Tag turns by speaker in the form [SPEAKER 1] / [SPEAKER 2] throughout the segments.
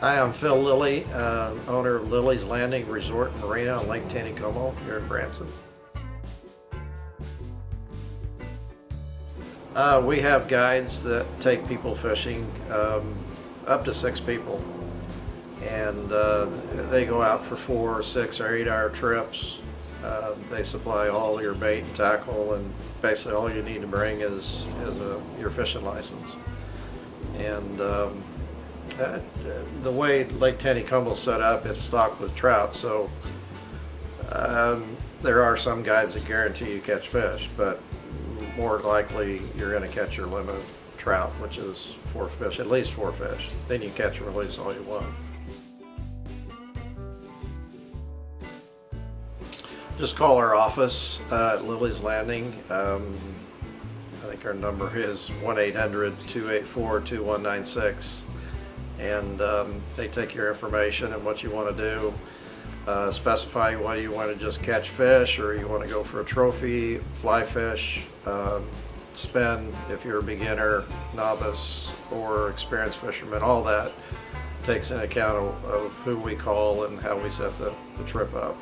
[SPEAKER 1] Hi, I'm Phil Lilley, owner of Lilleys Landing Resort and Marina on Lake Taneycomo here in Branson. We have guides that take people fishing, up to 6 people, and they go out for 4, 6, or 8-hour trips. They supply all your bait and tackle, and basically all you need to bring is your fishing license. And the way Lake Taneycomo is set up, it's stocked with trout, so there are some guides that guarantee you catch fish, but more likely you're going to catch your limit of trout, which is 4 fish, at least 4 fish. Then you catch and release all you want. Just call our office at Lilleys Landing. I think our number is 1-800-284-2196, and they take your information and what you want to do. Specify whether you want to just catch fish or you want to go for a trophy, fly fish, spin if you're a beginner, novice, or experienced fisherman. All that takes into account of who we call and how we set the trip up.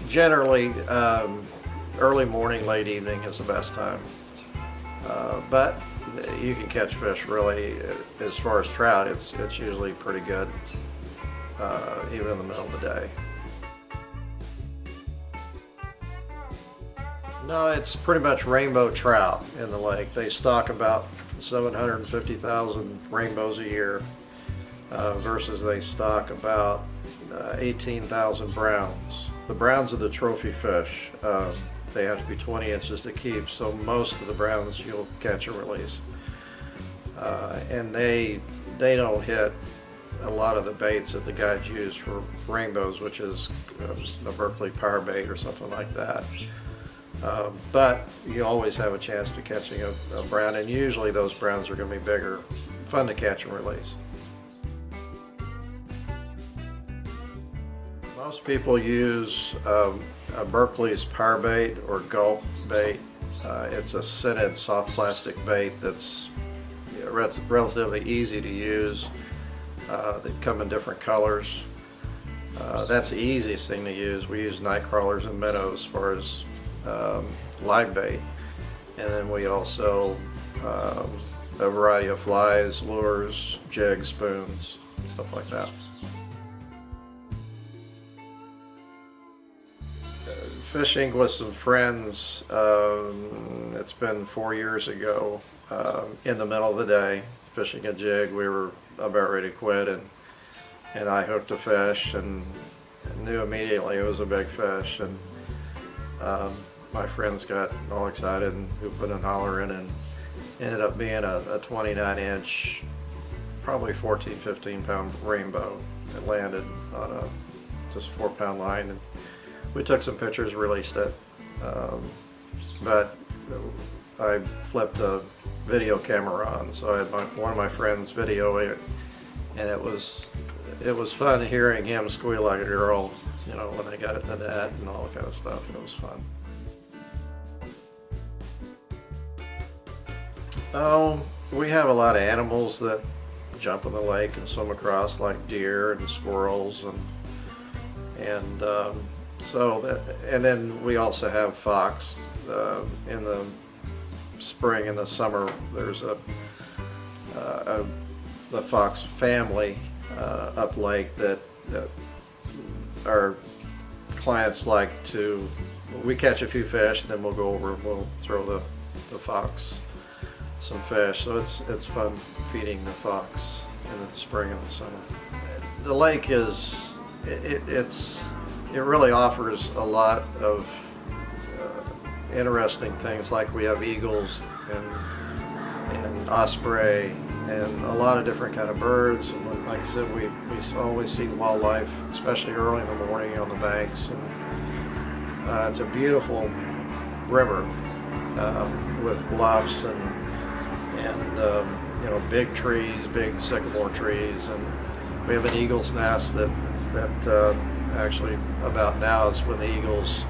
[SPEAKER 1] Generally, early morning, late evening is the best time. But you can catch fish really, as far as trout, it's usually pretty good, even in the middle of the day. No, it's pretty much rainbow trout in the lake. They stock about 750,000 rainbows a year, versus they stock about 18,000 browns. The browns are the trophy fish. They have to be 20 inches to keep, so most of the browns you'll catch and release. And they don't hit a lot of the baits that the guides use for rainbows, which is a Berkeley power bait or something like that. But you always have a chance to catching a brown, and usually those browns are going to be bigger, fun to catch and release. Most people use a Berkeley's power bait or gulp bait. It's a scented soft plastic bait that's relatively easy to use. They come in different colors. That's the easiest thing to use. We use night crawlers and minnows as far as live bait, and then we also a variety of flies, lures, jigs, spoons, stuff like that. Fishing with some friends, it's been 4 years ago, in the middle of the day, fishing a jig. We were about ready to quit, and I hooked a fish and knew immediately it was a big fish, and my friends got all excited and hooping and hollering, and ended up being a 29-inch, probably 14, 15-pound rainbow. It landed on a just 4-pound line, and we took some pictures, released it, but I flipped a video camera on, so I had one of my friends video it, and it was fun hearing him squeal like a girl, you know, when they got it in the net and all that kind of stuff. It was fun. We have a lot of animals that jump in the lake and swim across, like deer and squirrels, and then we also have fox. In the spring and the summer, there's the fox family up lake that our clients like to. We catch a few fish, and then we'll go over and we'll throw the fox some fish. So it's fun feeding the fox in the spring and the summer. The lake is it really offers a lot of interesting things, like we have eagles and osprey and a lot of different kind of birds. And like I said, we always see wildlife, especially early in the morning on the banks. And it's a beautiful river with bluffs and you know, big trees, big sycamore trees, and we have an eagle's nest that actually about now is when the eagles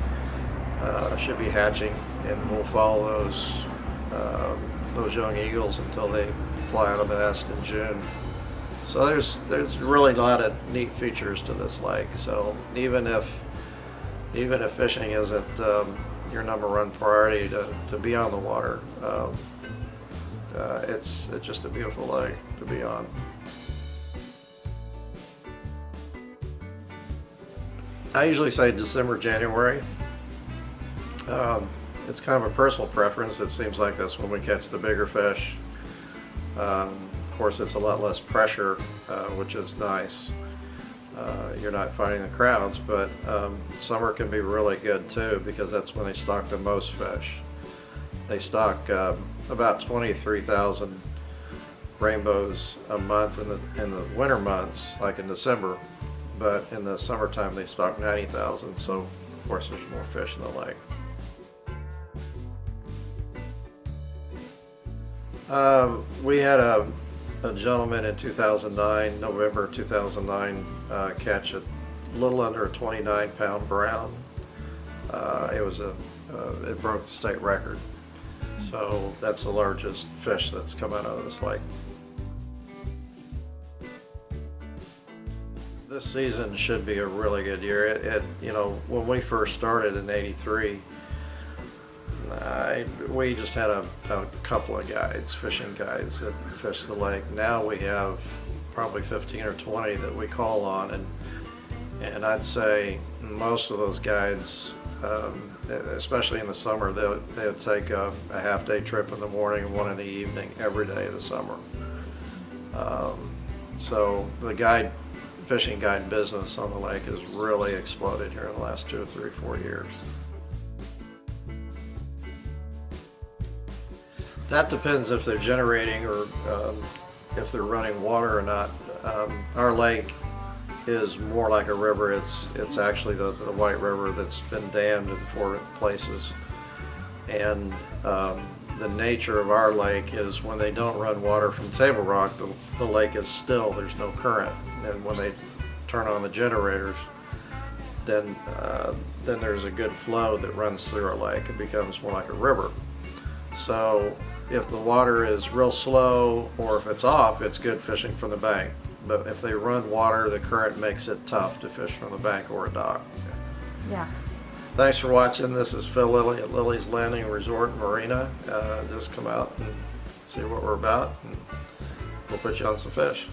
[SPEAKER 1] should be hatching, and we'll follow those those young eagles until they fly out of the nest in June. So there's really a lot of neat features to this lake. So even if fishing isn't your number one priority to be on the water, it's just a beautiful lake to be on. I usually say December, January. It's kind of a personal preference. It seems like that's when we catch the bigger fish. Of course, it's a lot less pressure, which is nice. You're not finding the crowds, but summer can be really good too, because that's when they stock the most fish. They stock about 23,000 rainbows a month in the winter months, like in December, but in the summertime they stock 90,000, so of course there's more fish in the lake. We had a gentleman in 2009, November 2009, catch a little under a 29-pound brown. It broke the state record. So that's the largest fish that's come out of this lake. This season should be a really good year. When we first started in '83, we just had a couple of guides, fishing guides, that fish the lake. Now we have probably 15 or 20 that we call on, and I'd say most of those guides, especially in the summer, they'll take a half-day trip in the morning and one in the evening every day of the summer. So the fishing guide business on the lake has really exploded here in the last 2 or 3, 4 years. That depends if they're generating or if they're running water or not. Our lake is more like a river. It's actually the White River that's been dammed in 4 places. And the nature of our lake is when they don't run water from Table Rock, the lake is still, there's no current. And when they turn on the generators, then there's a good flow that runs through our lake. It becomes more like a river. So if the water is real slow or if it's off, it's good fishing from the bank. But if they run water, the current makes it tough to fish from the bank or a dock.
[SPEAKER 2] Yeah.
[SPEAKER 1] Thanks for watching. This is Phil Lilley at Lilleys Landing Resort and Marina. Just come out and see what we're about, and we'll put you on some fish.